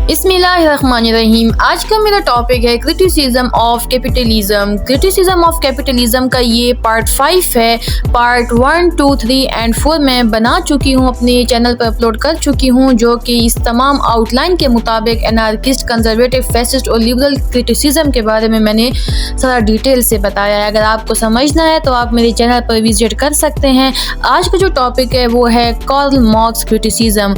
बिस्मिल्लाहिर्रहमानिर्रहीम। आज का मेरा टॉपिक है criticism of capitalism. Criticism of capitalism का ये पार्ट 5 है। पार्ट 1, 2, 3 एंड 4 मैं बना चुकी हूँ, अपने चैनल पर अपलोड कर चुकी हूँ, जो कि इस तमाम आउटलाइन के मुताबिक एनार्किस्ट, कंजर्वेटिव, फैसिस्ट और लिबरल क्रिटिसिज्म के बारे में मैंने सारा डिटेल से बताया है। अगर आपको समझना है तो आप मेरे चैनल पर विजिट कर सकते हैं। आज का जो टॉपिक है वो है कार्ल मार्क्स क्रिटिसिज्म।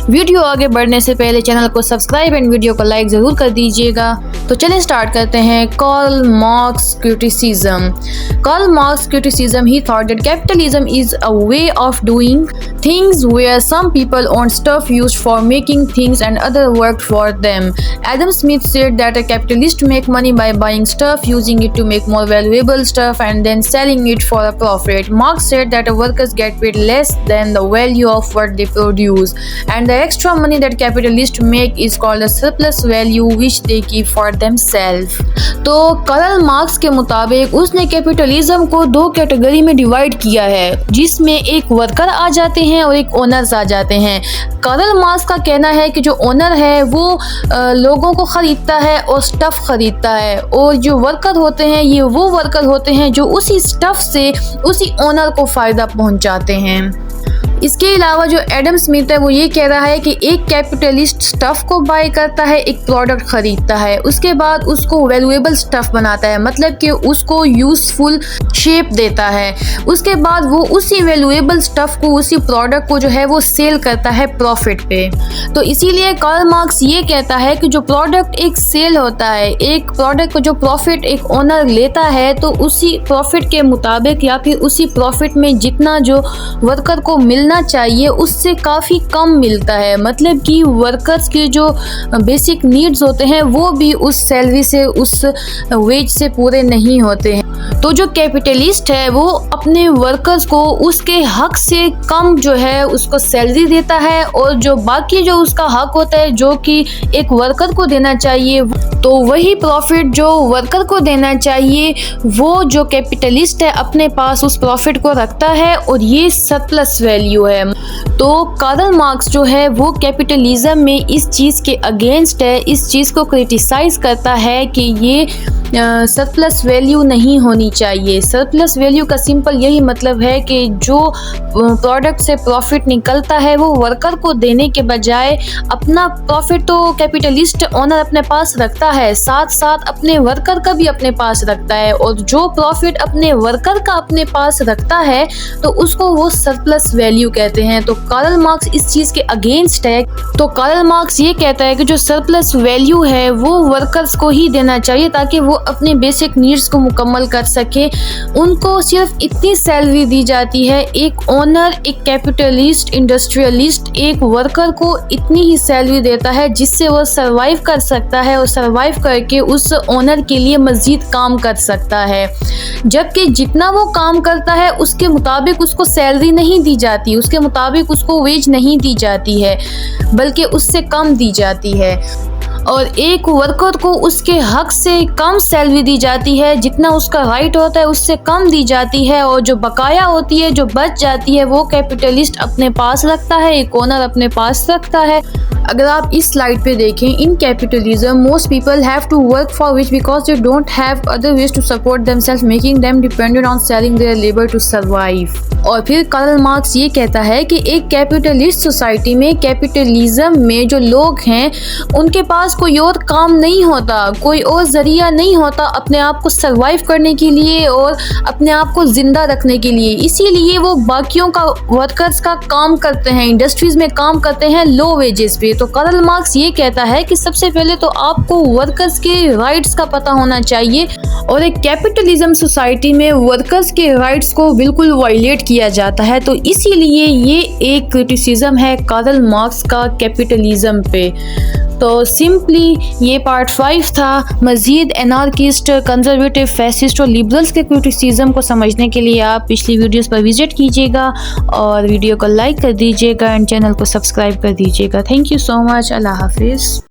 वीडियो आगे बढ़ने से पहले चैनल को सब्सक्राइब एंड वीडियो को लाइक ज़रूर कर दीजिएगा। तो चलें स्टार्ट करते हैं। Karl Marx criticism. Karl Marx criticism he thought that capitalism is a way of doing things where some people own stuff used for making things and other worked for them. Adam Smith said that a capitalist make money by buying stuff, using it to make more valuable stuff and then selling it for a profit. Marx said that workers get paid less than the value of what they produce, and the extra money that capitalists make is called a surplus value which they keep for themselves. तो Karl Marx के मुताबिक उसने capitalism को दो category में divide किया है, जिसमें एक वर्कर आ जाते हैं और एक ओनर्स आ जाते हैं। कार्ल मार्क्स का कहना है कि जो ओनर है वो लोगों को ख़रीदता है और स्टफ़ ख़रीदता है, और जो वर्कर होते हैं ये वो वर्कर होते हैं जो उसी स्टफ़ से उसी ओनर को फ़ायदा पहुंचाते हैं। इसके अलावा जो एडम स्मिथ है वो ये कह रहा है कि एक कैपिटलिस्ट स्टफ़ को बाय करता है, एक प्रोडक्ट ख़रीदता है, उसके बाद उसको वैल्यूएबल स्टफ़ बनाता है, मतलब कि उसको यूज़फुल शेप देता है। उसके बाद वो उसी वैल्यूएबल स्टफ़ को, उसी प्रोडक्ट को जो है वो सेल करता है प्रॉफिट पे। तो इसीलिए कार्ल मार्क्स ये कहता है कि जो प्रोडक्ट एक सेल होता है, एक प्रोडक्ट को जो प्रॉफिट एक ओनर लेता है, तो उसी प्रॉफिट के मुताबिक या फिर उसी प्रॉफिट में जितना जो वर्कर को मिलना चाहिए उससे काफ़ी कम मिलता है। मतलब कि वर्कर्स के जो बेसिक नीड्स होते हैं वो भी उस सैलरी से, उस वेज से पूरे नहीं होते हैं। तो जो कैपिटलिस्ट है वो अपने वर्कर्स को उसके हक से कम जो है उसको सैलरी देता है, और जो बाकी जो उसका हक होता है जो कि एक वर्कर को देना चाहिए, तो वही प्रॉफिट जो वर्कर को देना चाहिए वो जो कैपिटलिस्ट है अपने पास उस प्रॉफिट को रखता है, और ये सरप्लस वैल्यू है। तो कार्ल मार्क्स जो है वो कैपिटलिज्म में इस चीज़ के अगेंस्ट है, इस चीज़ को क्रिटिसाइज़ करता है कि ये सरप्लस वैल्यू नहीं होनी चाहिए। सरप्लस वैल्यू का सिंपल यही मतलब है कि जो प्रोडक्ट से प्रॉफिट निकलता है वो वर्कर को देने के बजाय अपना प्रॉफिट तो कैपिटलिस्ट ओनर अपने पास रखता है, साथ साथ अपने वर्कर का भी अपने पास रखता है, और जो प्रॉफिट अपने वर्कर का अपने पास रखता है तो उसको वो सरप्लस वैल्यू कहते हैं। तो कार्ल मार्क्स इस चीज़ के अगेंस्ट है। तो कार्ल मार्क्स ये कहता है कि जो सरप्लस वैल्यू है वो वर्कर्स को ही देना चाहिए ताकि वो अपने बेसिक नीड्स को मुकम्मल कर सके। उनको सिर्फ इतनी सैलरी दी जाती है, एक ओनर, एक कैपिटलिस्ट, इंडस्ट्रियलिस्ट एक वर्कर को इतनी ही सैलरी देता है जिससे वो सरवाइव कर सकता है, और सरवाइव करके उस ओनर के लिए मज़ीद काम कर सकता है। जबकि जितना वो काम करता है उसके मुताबिक उसको सैलरी नहीं दी जाती, उसके मुताबिक उसको वेज नहीं दी जाती है, बल्कि उससे कम दी जाती है। और एक वर्कर को उसके हक से कम सैलरी दी जाती है, जितना उसका राइट होता है उससे कम दी जाती है, और जो बकाया होती है, जो बच जाती है, वो कैपिटलिस्ट अपने पास रखता है, एक ओनर अपने पास रखता है। अगर आप इस स्लाइड पे देखें, in capitalism most people have to work for which because they don't have other ways to support themselves, making them dependent on selling their labour to survive. और फिर कार्ल मार्क्स ये कहता है कि एक कैपिटलिस्ट सोसाइटी में, capitalism में जो लोग हैं उनके पास कोई और काम नहीं होता, कोई और जरिया नहीं होता अपने आप को सरवाइव करने के लिए और अपने आप को जिंदा रखने के लिए। इसीलिए वो बाकियों का, वर्कर्स का काम करते हैं, इंडस्ट्रीज में काम करते हैं लो वेजेस पे। तो कार्ल मार्क्स ये कहता है कि सबसे पहले तो आपको वर्कर्स के राइट्स का पता होना चाहिए, और एक कैपिटलिज्म सोसाइटी में वर्कर्स के राइट्स को बिल्कुल वायलेट किया जाता है। तो इसीलिए ये एक क्रिटिसिज्म है कार्ल मार्क्स का कैपिटलिज्म पे। तो सिंपली ये पार्ट 5 था। मज़ीद एनार्किस्ट, कंजर्वेटिव, फैसिस्ट और लिबरल्स के क्रिटिसिज्म को समझने के लिए आप पिछली वीडियोस पर विजिट कीजिएगा, और वीडियो को लाइक कर दीजिएगा एंड चैनल को सब्सक्राइब कर दीजिएगा। Thank you so much. अल्लाह हाफिज़।